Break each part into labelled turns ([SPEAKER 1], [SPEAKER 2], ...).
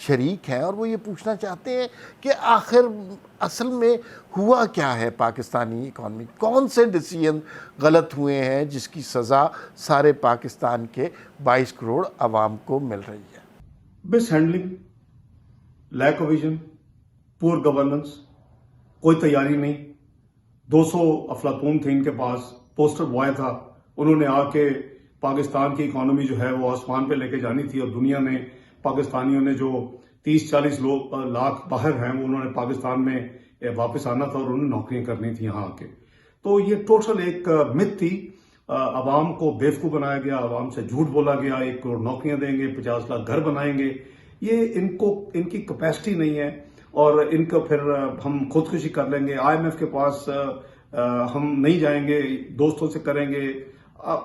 [SPEAKER 1] شریک ہیں اور وہ یہ پوچھنا چاہتے ہیں کہ آخر اصل میں ہوا کیا ہے پاکستانی اکانومی، کون سے ڈیسیژن غلط ہوئے ہیں جس کی سزا سارے پاکستان کے 22 کروڑ عوام کو مل رہی ہے؟
[SPEAKER 2] مس ہینڈلنگ، لیک آف ویژن، پور گورننس، کوئی تیاری نہیں. 200 افلاطون تھے ان کے پاس، پوسٹر بوائے تھا، انہوں نے آ کے پاکستان کی اکانومی جو ہے وہ آسمان پہ لے کے جانی تھی، اور دنیا نے پاکستانیوں نے جو 30-40 لاکھ باہر ہیں وہ انہوں نے پاکستان میں واپس آنا تھا اور انہوں نے نوکریاں کرنی تھی یہاں آ کے. تو یہ ٹوٹل ایک مت تھی. عوام کو بیوقوف بنایا گیا، عوام سے جھوٹ بولا گیا، 1 کروڑ نوکریاں دیں گے، 50 لاکھ گھر بنائیں گے. یہ ان کی کیپیسٹی نہیں ہے، اور ان کو پھر ہم خودکشی کر لیں گے، IMF کے پاس ہم نہیں جائیں گے، دوستوں سے کریں گے.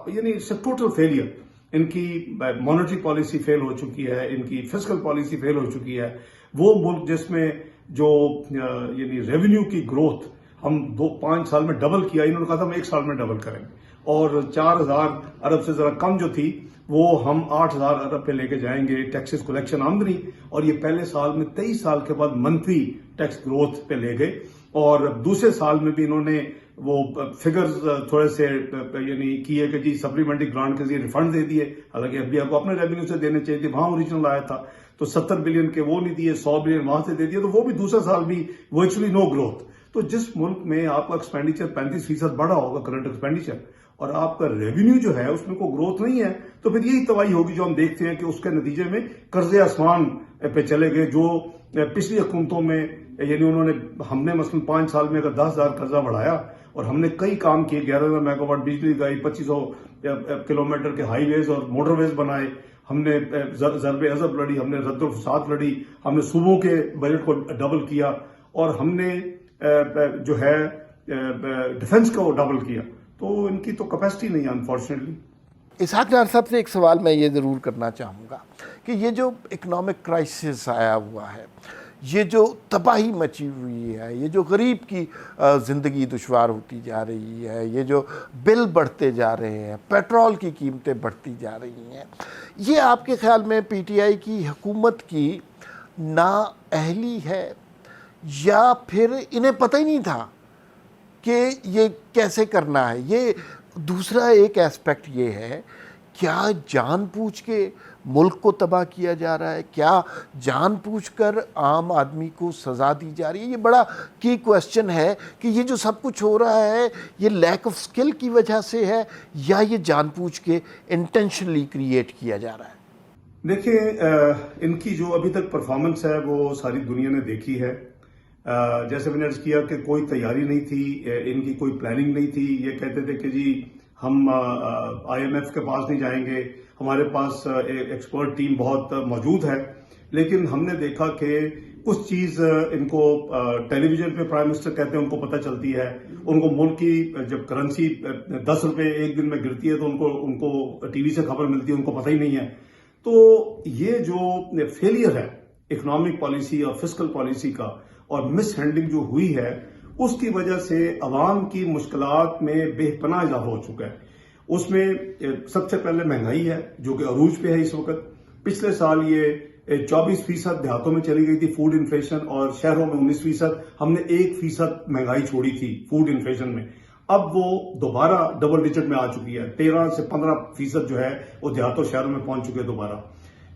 [SPEAKER 2] یعنی ٹوٹل فیلئر. ان کی مانیٹری پالیسی فیل ہو چکی ہے، ان کی فسکل پالیسی فیل ہو چکی ہے. وہ ملک جس میں جو یعنی ریونیو کی گروتھ ہم 5 سال میں ڈبل کیا، انہوں نے کہا تھا ہم 1 سال میں ڈبل کریں گے، اور 4000 ارب سے ذرا کم جو تھی وہ ہم 8000 ارب پہ لے کے جائیں گے ٹیکسز کلیکشن آمدنی. اور یہ پہلے سال میں 23 سال کے بعد منتھلی ٹیکس گروتھ پہ لے گئے، اور دوسرے سال میں بھی انہوں نے وہ فگرز تھوڑے سے یعنی کیے کہ جی سپلیمنٹری گرانٹ کے ذریعے ریفنڈ دے دیے، حالانکہ FDI کو اپنے ریونیو سے دینے چاہیے تھے، وہاں اوریجنل آیا تھا. تو 70 بلین کے وہ نہیں دیے، 100 بلین وہاں سے دے دیے، تو وہ بھی دوسرا سال بھی ورچولی نو گروتھ. تو جس ملک میں آپ کا ایکسپینڈیچر 35% بڑھا ہوگا کرنٹ ایکسپینڈیچر، اور آپ کا ریونیو جو ہے اس میں کوئی گروتھ نہیں ہے، تو پھر یہی تباہی ہوگی جو ہم دیکھتے ہیں کہ اس کے نتیجے میں قرضے آسمان پہ چلے گئے. جو پچھلی حکومتوں میں یعنی ہم نے مثلا 5 سال میں اگر 10,000 قرضہ بڑھایا، اور ہم نے کئی کام کیے، 11,000 میگا واٹ بجلی لگائی، 2500 کلومیٹر کے ہائی ویز اور موٹر ویز بنائے، ہم نے ضرب عضب لڑی، ہم نے رد الفساد لڑی، ہم نے صوبوں کے بجٹ کو ڈبل کیا، اور ہم نے جو ہے ڈیفنس کو ڈبل کیا. تو ان کی تو کیپیسٹی نہیں ہے انفارچونیٹلی.
[SPEAKER 1] اسحاق ڈار صاحب سے ایک سوال میں یہ ضرور کرنا چاہوں گا کہ یہ جو اکنامک کرائسس آیا ہوا ہے، یہ جو تباہی مچی ہوئی ہے، یہ جو غریب کی زندگی دشوار ہوتی جا رہی ہے، یہ جو بل بڑھتے جا رہے ہیں، پیٹرول کی قیمتیں بڑھتی جا رہی ہیں، یہ آپ کے خیال میں PTI کی حکومت کی نااہلی ہے، یا پھر انہیں پتہ ہی نہیں تھا کہ یہ کیسے کرنا ہے؟ یہ دوسرا ایک ایسپیکٹ یہ ہے، کیا جان بوجھ کے ملک کو تباہ کیا جا رہا ہے؟ کیا جان بوجھ کر عام آدمی کو سزا دی جا رہی ہے؟ یہ بڑا کی کویسچن ہے کہ یہ جو سب کچھ ہو رہا ہے یہ لیک آف سکل کی وجہ سے ہے، یا یہ جان بوجھ کے انٹینشنلی کریٹ کیا جا رہا ہے؟
[SPEAKER 2] دیکھیں، ان کی جو ابھی تک پرفارمنس ہے وہ ساری دنیا نے دیکھی ہے. جیسے میں نے عرض کیا کہ کوئی تیاری نہیں تھی، ان کی کوئی پلاننگ نہیں تھی. یہ کہتے تھے کہ جی ہم IMF کے پاس نہیں جائیں گے، ہمارے پاس ایکسپرٹ ٹیم بہت موجود ہے. لیکن ہم نے دیکھا کہ کچھ چیز ان کو ٹیلی ویژن پہ پرائم منسٹر کہتے ہیں ان کو پتہ چلتی ہے، ان کو ملک کی جب کرنسی 10 روپے ایک دن میں گرتی ہے تو ان کو ٹی وی سے خبر ملتی ہے، ان کو پتہ ہی نہیں ہے. تو یہ جو فیلئر ہے اکنامک پالیسی اور فسکل پالیسی کا، اور مس ہینڈلنگ جو ہوئی ہے، اس کی وجہ سے عوام کی مشکلات میں بے پناہ اضافہ ہو چکا ہے. اس میں سب سے پہلے مہنگائی ہے جو کہ عروج پہ ہے اس وقت. پچھلے سال یہ 24% دیہاتوں میں چلی گئی تھی فوڈ انفلیشن، اور شہروں میں 19%. ہم نے 1% مہنگائی چھوڑی تھی فوڈ انفلیشن میں. اب وہ دوبارہ ڈبل ڈیجٹ میں آ چکی ہے، 13 سے 15% جو ہے وہ دیہاتوں شہروں میں پہنچ چکے دوبارہ.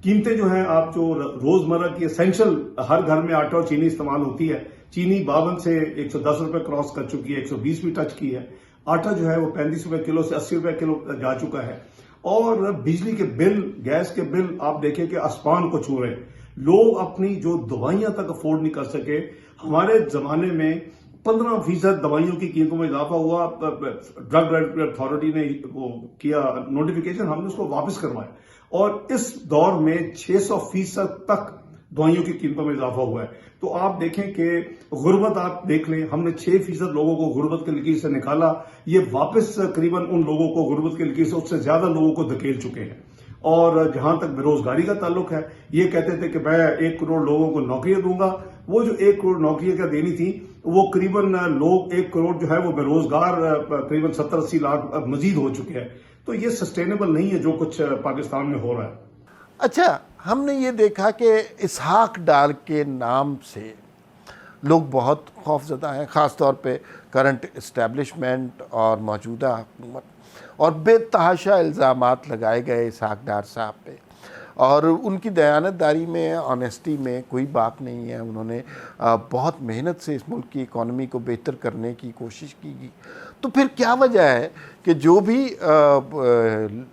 [SPEAKER 2] قیمتیں جو ہیں، آپ جو روزمرہ کی اسینشل ہر گھر میں آٹا اور چینی استعمال ہوتی ہے، چینی 52 سے 110 روپے کراس کر چکی ہے، 120 بھی ٹچ کی ہے. آٹا جو ہے وہ 35 روپے کلو سے 80 روپے کلو جا چکا ہے. اور بجلی کے بل، گیس کے بل آپ دیکھیں کہ آسمان کو چھو رہے ہیں. لوگ اپنی جو دوائیاں تک افورڈ نہیں کر سکے. ہمارے زمانے میں 15% دوائیوں کی قیمتوں میں اضافہ ہوا. ڈرگ ریگولیٹری اتھارٹی نے وہ کیا نوٹیفیکیشن، ہم نے اس کو واپس کروایا، اور اس دور میں 600% تک دوائیوں کی قیمتوں میں اضافہ ہوا ہے. تو آپ دیکھیں کہ غربت آپ دیکھ لیں، ہم نے 6% لوگوں کو غربت کے لکیر سے نکالا. یہ واپس قریباً ان لوگوں کو غربت کے لکیر سے اس سے زیادہ لوگوں کو دھکیل چکے ہیں. اور جہاں تک بے روزگاری کا تعلق ہے، یہ کہتے تھے کہ میں 1 کروڑ لوگوں کو نوکریاں دوں گا. وہ جو 1 کروڑ نوکریاں کا دینی تھی، وہ قریباً لوگ 1 کروڑ جو ہے وہ بے روزگار قریباً 70-80 لاکھ مزید ہو چکے ہیں. تو یہ سسٹینیبل نہیں ہے جو کچھ پاکستان میں ہو رہا ہے.
[SPEAKER 1] اچھا، ہم نے یہ دیکھا کہ اسحاق ڈار کے نام سے لوگ بہت خوف زدہ ہیں، خاص طور پہ کرنٹ اسٹیبلشمنٹ اور موجودہ حکومت، اور بے تحاشا الزامات لگائے گئے اسحاق ڈار صاحب پہ، اور ان کی دیانت داری میں، آنیسٹی میں کوئی بات نہیں ہے۔ انہوں نے بہت محنت سے اس ملک کی اکانومی کو بہتر کرنے کی کوشش کی گئی۔ تو پھر کیا وجہ ہے کہ جو بھی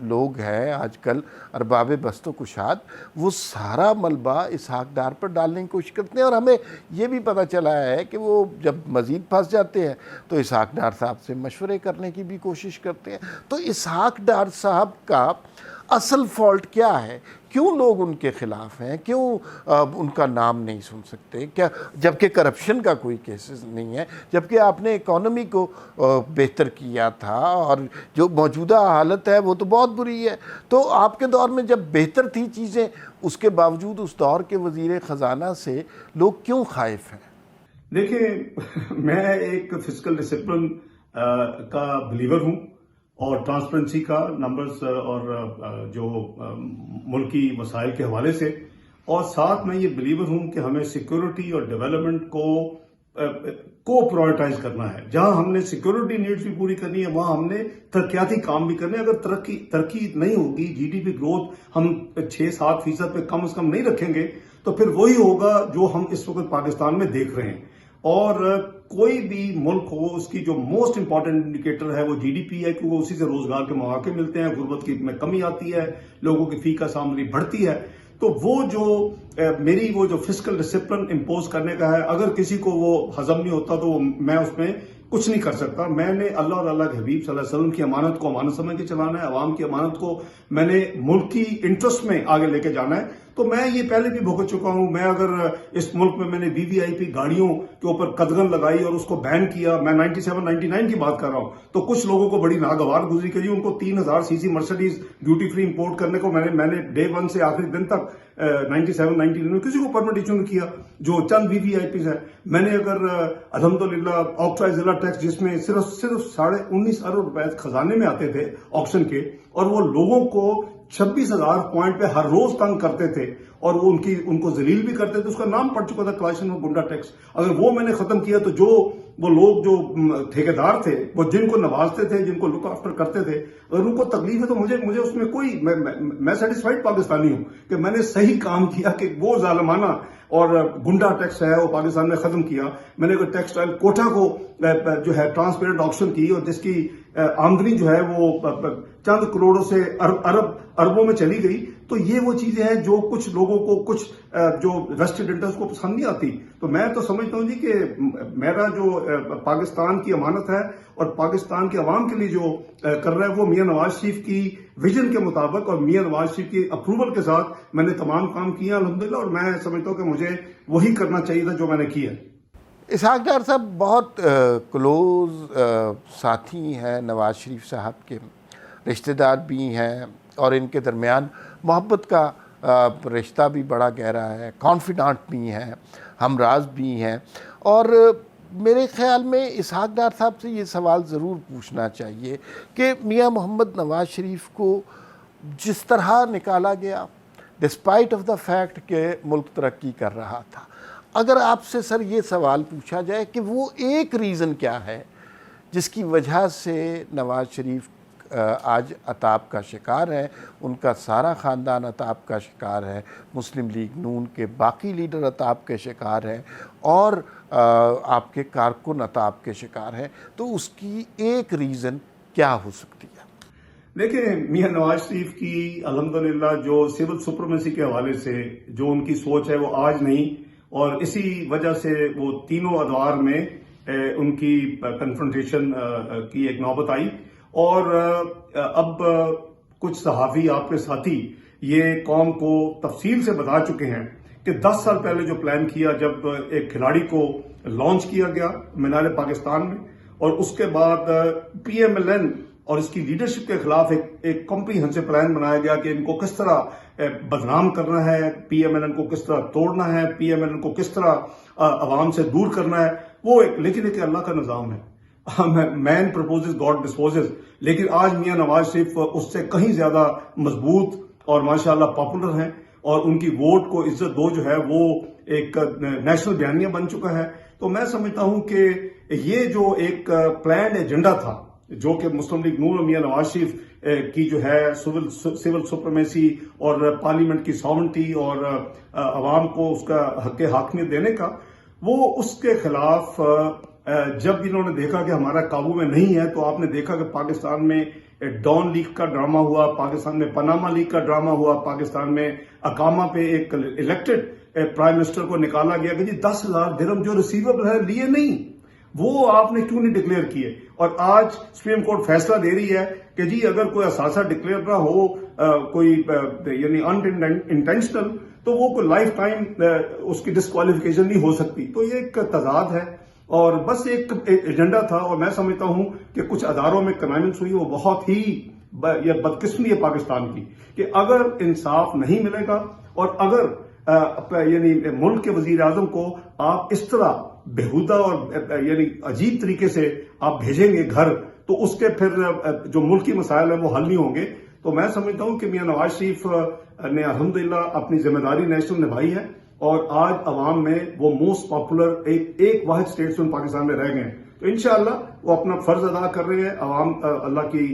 [SPEAKER 1] لوگ ہیں آج کل ارباب بست و کشاد، وہ سارا ملبہ اسحاق ڈار پر ڈالنے کی کوشش کرتے ہیں، اور ہمیں یہ بھی پتہ چلا ہے کہ وہ جب مزید پھنس جاتے ہیں تو اسحاق ڈار صاحب سے مشورے کرنے کی بھی کوشش کرتے ہیں۔ تو اسحاق ڈار صاحب کا اصل فالٹ کیا ہے؟ کیوں لوگ ان کے خلاف ہیں؟ کیوں ان کا نام نہیں سن سکتے؟ کیا جبکہ کرپشن کا کوئی کیسز نہیں ہے، جبکہ آپ نے اکانومی کو بہتر کیا تھا، اور جو موجودہ حالت ہے وہ تو بہت بری ہے۔ تو آپ کے دور میں جب بہتر تھی چیزیں، اس کے باوجود اس دور کے وزیر خزانہ سے لوگ کیوں خائف ہیں؟
[SPEAKER 2] دیکھیں، میں ایک فسکل ڈسپلن کا بلیور ہوں، اور ٹرانسپیرنسی کا، نمبرز اور جو ملکی مسائل کے حوالے سے، اور ساتھ میں یہ بلیور ہوں کہ ہمیں سیکیورٹی اور ڈیولپمنٹ کو پرائرٹائز کرنا ہے۔ جہاں ہم نے سیکیورٹی نیڈز بھی پوری کرنی ہے، وہاں ہم نے ترقیاتی کام بھی کرنے ہیں۔ اگر ترقی نہیں ہوگی، جی ڈی پی گروتھ ہم 6-7% پہ کم از کم نہیں رکھیں گے، تو پھر وہی ہوگا جو ہم اس وقت پاکستان میں دیکھ رہے ہیں۔ اور کوئی بھی ملک ہو، اس کی جو موسٹ امپورٹنٹ انڈیکیٹر ہے وہ جی ڈی پی ہے، کیونکہ اسی سے روزگار کے مواقع ملتے ہیں، غربت میں کمی آتی ہے، لوگوں کی فی کا آمدنی بڑھتی ہے۔ تو وہ جو فسکل ڈسپلن امپوز کرنے کا ہے، اگر کسی کو وہ ہضم نہیں ہوتا تو میں اس میں کچھ نہیں کر سکتا۔ میں نے اللہ اور اللہ کے حبیب صلی اللہ علیہ وسلم کی امانت کو امانت سمجھ کے چلانا ہے، عوام کی امانت کو میں نے ملک کی انٹرسٹ میں آگے لے کے جانا ہے۔ تو میں یہ پہلے بھی بھگت چکا ہوں۔ میں اگر اس ملک میں نے وی وی آئی پی گاڑیوں کے اوپر قدغن لگائی اور اس کو بین کیا، میں 97-99 کی بات کر رہا ہوں، تو کچھ لوگوں کو بڑی ناگوار گزری کہ جی ان کو 3000 سی سی مرسڈیز ڈیوٹی فری امپورٹ کرنے کو میں نے ڈے 1 سے آخری دن تک 97-99 میں کسی کو پرمٹ ایشو نہیں کیا، جو چند وی وی آئی پیز ہے۔ میں نے اگر الحمدللہ آکٹرائز ضلع ٹیکس، جس میں صرف 19.5 ارب روپے خزانے میں آتے تھے آکشن کے، اور وہ لوگوں کو 26,000 پوائنٹ پہ ہر روز تنگ کرتے تھے، اور وہ ان کو ذلیل بھی کرتے تھے۔ اس کا نام پڑ چکا تھا کلاشن اور گنڈا ٹیکس۔ اگر وہ میں نے ختم کیا تو وہ لوگ جو ٹھیکیدار تھے، وہ جن کو نوازتے تھے، جن کو لک آفٹر کرتے تھے، اگر ان کو تکلیف ہے تو مجھے اس میں کوئی، میں سیٹسفائیڈ پاکستانی ہوں کہ میں نے صحیح کام کیا کہ وہ ظالمانہ اور گنڈا ٹیکس ہے وہ پاکستان میں ختم کیا۔ میں نے اگر ٹیکسٹائل کوٹا کو جو ہے ٹرانسپیرنٹ آکشن کی، اور جس کی آمدنی جو ہے وہ چند کروڑوں سے اربوں میں چلی گئی، تو یہ وہ چیزیں ہیں جو کچھ لوگوں کو، کچھ جو ویسٹڈ انٹرسٹ کو پسند نہیں آتی۔ تو میں تو سمجھتا ہوں جی کہ میرا جو پاکستان کی امانت ہے اور پاکستان کے عوام کے لیے جو کر رہا ہے، وہ میاں نواز شریف کی ویژن کے مطابق اور میاں نواز شریف کی اپروول کے ساتھ میں نے تمام کام کیا الحمدللہ، اور میں سمجھتا ہوں کہ مجھے وہی کرنا چاہیے تھا جو میں نے کیا۔
[SPEAKER 1] اسحاق ڈار صاحب بہت کلوز ساتھی ہیں نواز شریف صاحب کے، رشتہ دار بھی ہیں، اور ان کے درمیان محبت کا رشتہ بھی بڑا گہرا ہے، کانفیڈنٹ بھی ہیں، ہمراز بھی ہیں۔ اور میرے خیال میں اسحاق ڈار صاحب سے یہ سوال ضرور پوچھنا چاہیے کہ میاں محمد نواز شریف کو جس طرح نکالا گیا، ڈسپائٹ آف دا فیکٹ کہ ملک ترقی کر رہا تھا، اگر آپ سے سر یہ سوال پوچھا جائے کہ وہ ایک ریزن کیا ہے جس کی وجہ سے نواز شریف آج عطاب کا شکار ہے، ان کا سارا خاندان عطاب کا شکار ہے، مسلم لیگ نون کے باقی لیڈر عطاب کے شکار ہیں، اور آپ کے کارکن عطاب کے شکار ہیں، تو اس کی ایک ریزن کیا ہو سکتی ہے؟
[SPEAKER 2] دیکھیں، میاں نواز شریف کی الحمدللہ جو سول سپریمیسی کے حوالے سے جو ان کی سوچ ہے وہ آج نہیں، اور اسی وجہ سے وہ تینوں ادوار میں ان کی کنفرنٹیشن کی ایک نوبت آئی۔ اور اب کچھ صحافی، آپ کے ساتھی، یہ قوم کو تفصیل سے بتا چکے ہیں کہ 10 سال پہلے جو پلان کیا، جب ایک کھلاڑی کو لانچ کیا گیا مینار پاکستان میں، اور اس کے بعد پی ایم ایل این اور اس کی لیڈرشپ کے خلاف ایک کمپریہنسو پلان بنایا گیا کہ ان کو کس طرح بدنام کرنا ہے، پی ایم ایل این کو کس طرح توڑنا ہے، پی ایم ایل این کو کس طرح عوام سے دور کرنا ہے، وہ لیکن ایک اللہ کا نظام ہے، مین پرپوزز گاڈ ڈسپوزز۔ لیکن آج میاں نواز شریف اس سے کہیں زیادہ مضبوط اور ماشاءاللہ پاپولر ہیں، اور ان کی ووٹ کو عزت دو جو ہے وہ ایک نیشنل بیانیہ بن چکا ہے. تو میں سمجھتا ہوں کہ یہ جو ایک پلانڈ ایجنڈا تھا جو کہ مسلم لیگ نون اور میاں نواز شریف کی جو ہے سول سپریمیسی اور پارلیمنٹ کی ساورنٹی اور عوام کو اس کا حق حاکمیت دینے کا، وہ اس کے خلاف جب انہوں نے دیکھا کہ ہمارا قابو میں نہیں ہے، تو آپ نے دیکھا کہ پاکستان میں ڈان لیگ کا ڈرامہ ہوا، پاکستان میں پاناما لیگ کا ڈرامہ ہوا، پاکستان میں اقامہ پہ ایک الیکٹڈ پرائم منسٹر کو نکالا گیا کہ جی 10,000 درہم جو ریسیویبل ہے لیے نہیں، وہ آپ نے کیوں نہیں ڈکلیئر کیے. اور آج سپریم کورٹ فیصلہ دے رہی ہے کہ جی اگر کوئی اثاثہ ڈکلیئر نہ ہو کوئی یعنی انٹینشنل، تو وہ کوئی لائف ٹائم اس کی ڈسکوالیفیکیشن نہیں ہو سکتی. تو یہ ایک تضاد ہے اور بس ایک ایجنڈا تھا. اور میں سمجھتا ہوں کہ کچھ اداروں میں کنائمنٹس ہوئی، وہ بہت ہی یہ بدقسمتی ہے پاکستان کی کہ اگر انصاف نہیں ملے گا اور اگر یعنی ملک کے وزیر اعظم کو آپ اس طرح بےہودہ اور یعنی عجیب طریقے سے آپ بھیجیں گے گھر، تو اس کے پھر جو ملکی مسائل ہیں وہ حل نہیں ہوں گے. تو میں سمجھتا ہوں کہ میاں نواز شریف نے الحمدللہ اپنی ذمہ داری نیشنل نبھائی ہے اور آج عوام میں وہ موسٹ پاپولر ایک واحد اسٹیٹسمین پاکستان میں رہ گئے ہیں. تو انشاءاللہ وہ اپنا فرض ادا کر رہے ہیں، عوام اللہ کی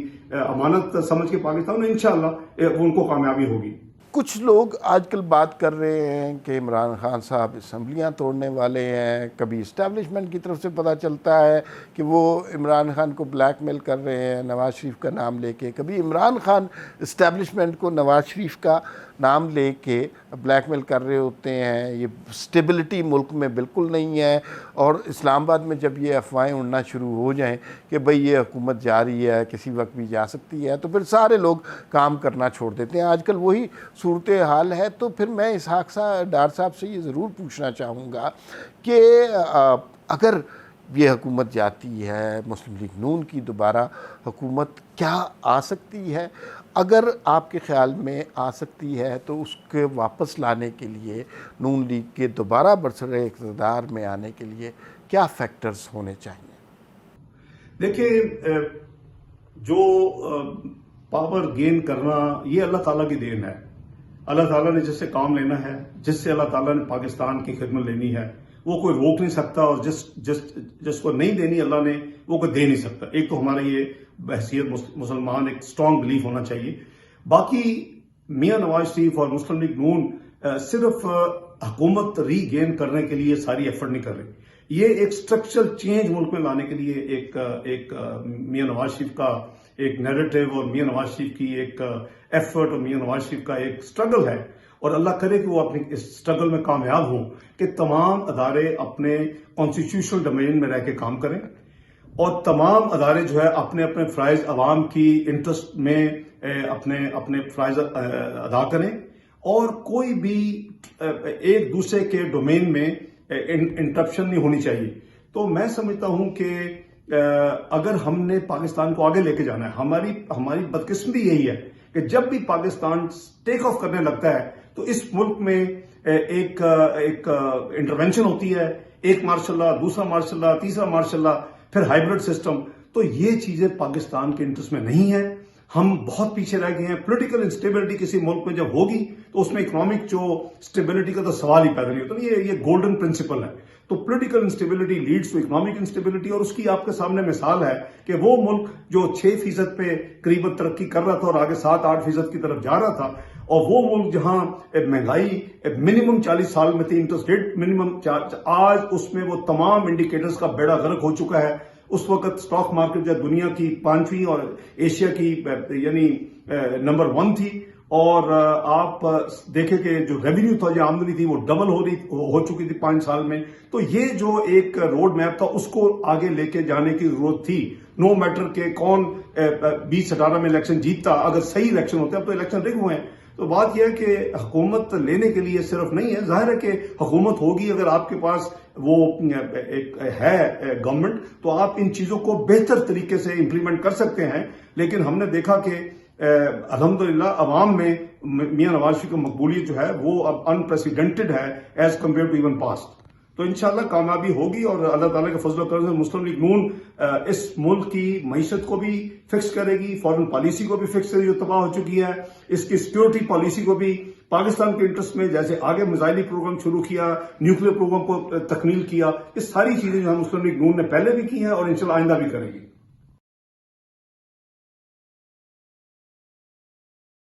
[SPEAKER 2] امانت سمجھ کے پاکستان میں انشاءاللہ ان کو کامیابی ہوگی.
[SPEAKER 1] کچھ لوگ آج کل بات کر رہے ہیں کہ عمران خان صاحب اسمبلیاں توڑنے والے ہیں. کبھی اسٹیبلشمنٹ کی طرف سے پتہ چلتا ہے کہ وہ عمران خان کو بلیک میل کر رہے ہیں نواز شریف کا نام لے کے. کبھی عمران خان اسٹیبلشمنٹ کو نواز شریف کا نام لے کے بلیک میل کر رہے ہوتے ہیں. یہ اسٹیبلٹی ملک میں بالکل نہیں ہے. اور اسلام آباد میں جب یہ افواہیں اڑنا شروع ہو جائیں کہ بھئی یہ حکومت جا رہی ہے، کسی وقت بھی جا سکتی ہے، تو پھر سارے لوگ کام کرنا چھوڑ دیتے ہیں. آج کل وہی صورتحال ہے. تو پھر میں اسحاق ڈار صاحب سے یہ ضرور پوچھنا چاہوں گا کہ اگر یہ حکومت جاتی ہے، مسلم لیگ نون کی دوبارہ حکومت کیا آ سکتی ہے؟ اگر آپ کے خیال میں آ سکتی ہے تو اس کے واپس لانے کے لیے، نون لیگ کے دوبارہ برسر اقتدار میں آنے کے لیے کیا فیکٹرز ہونے چاہیے؟
[SPEAKER 2] دیکھیں، جو پاور گین کرنا یہ اللہ تعالیٰ کی دین ہے. اللہ تعالیٰ نے جس سے کام لینا ہے، جس سے اللہ تعالیٰ نے پاکستان کی خدمت لینی ہے، وہ کوئی روک نہیں سکتا. اور جس کو نہیں دینی اللہ نے، وہ کوئی دے نہیں سکتا. ایک تو ہمارا یہ بحثیت مسلمان ایک اسٹرانگ بلیف ہونا چاہیے. باقی میاں نواز شریف اور مسلم لیگ نون صرف حکومت ری گین کرنے کے لیے ساری ایفرٹ نہیں کر رہی. یہ ایک اسٹرکچرل چینج ملک میں لانے کے لیے ایک میاں نواز شریف کا ایک نیریٹو اور میاں نواز شریف کی ایک ایفرٹ اور میاں نواز شریف کا ایک اسٹرگل ہے. اور اللہ کرے کہ وہ اپنی اس اسٹرگل میں کامیاب ہوں کہ تمام ادارے اپنے کانسٹیٹیوشنل ڈومین میں رہ کے کام کریں اور تمام ادارے جو ہے اپنے اپنے فرائض عوام کی انٹرسٹ میں اپنے فرائض ادا کریں اور کوئی بھی ایک دوسرے کے ڈومین میں انٹرپشن نہیں ہونی چاہیے. تو میں سمجھتا ہوں کہ اگر ہم نے پاکستان کو آگے لے کے جانا ہے، ہماری بدقسمتی یہی ہے کہ جب بھی پاکستان ٹیک آف کرنے لگتا ہے تو اس ملک میں ایک انٹرونشن ہوتی ہے، ایک مارشل لا، دوسرا مارشل لا، تیسرا مارشل لا، پھر ہائیبرڈ سسٹم. تو یہ چیزیں پاکستان کے انٹرسٹ میں نہیں ہیں. ہم بہت پیچھے رہ گئے ہیں. پولیٹیکل انسٹیبلٹی کسی ملک میں جب ہوگی تو اس میں اکنامک جو اسٹیبلٹی کا تو سوال ہی پیدا نہیں ہوتا. یہ گولڈن پرنسپل ہے. تو political instability leads to economic instability. اور اس کی آپ کے سامنے مثال ہے کہ وہ ملک جو 6% پہ قریب ترقی کر رہا تھا اور آگے 7-8% کی طرف جا رہا تھا، اور وہ ملک جہاں مہنگائی منیمم 40 سال میں تھی، انٹرسٹ ریٹ منیمم، آج اس میں وہ تمام انڈیکیٹرز کا بیڑا غرق ہو چکا ہے. اس وقت سٹاک مارکیٹ جو دنیا کی 5ویں اور ایشیا کی یعنی نمبر 1 تھی. اور آپ دیکھیں کہ جو ریونیو تھا، جو آمدنی تھی، وہ ڈبل ہو چکی تھی 5 سال میں. تو یہ جو ایک روڈ میپ تھا اس کو آگے لے کے جانے کی ضرورت تھی. نو میٹر کہ کون 2018 میں الیکشن جیتتا، اگر صحیح الیکشن ہوتے. اب تو الیکشن رگ ہوئے ہیں. تو بات یہ ہے کہ حکومت لینے کے لیے صرف نہیں ہے. ظاہر ہے کہ حکومت ہوگی اگر آپ کے پاس وہ ایک ہے گورنمنٹ، تو آپ ان چیزوں کو بہتر طریقے سے امپلیمنٹ کر سکتے ہیں. لیکن ہم نے دیکھا کہ الحمدللہ عوام میں میاں نواز شریف کی مقبولیت جو ہے وہ اب انپریسیڈنٹڈ ہے as compared to even past. تو انشاءاللہ کامیابی ہوگی اور اللہ تعالیٰ کے فضل و کرم سے مسلم لیگ نون اس ملک کی معیشت کو بھی فکس کرے گی، فارن پالیسی کو بھی فکس کرے گی جو تباہ ہو چکی ہے، اس کی سیکیورٹی پالیسی کو بھی پاکستان کے انٹرسٹ میں جیسے آگے میزائلی پروگرام شروع کیا، نیوکلیر پروگرام کو تکمیل کیا، یہ ساری چیزیں جو ہم مسلم لیگ نون نے پہلے بھی کی ہیں اور انشاءاللہ آئندہ بھی کریں گے.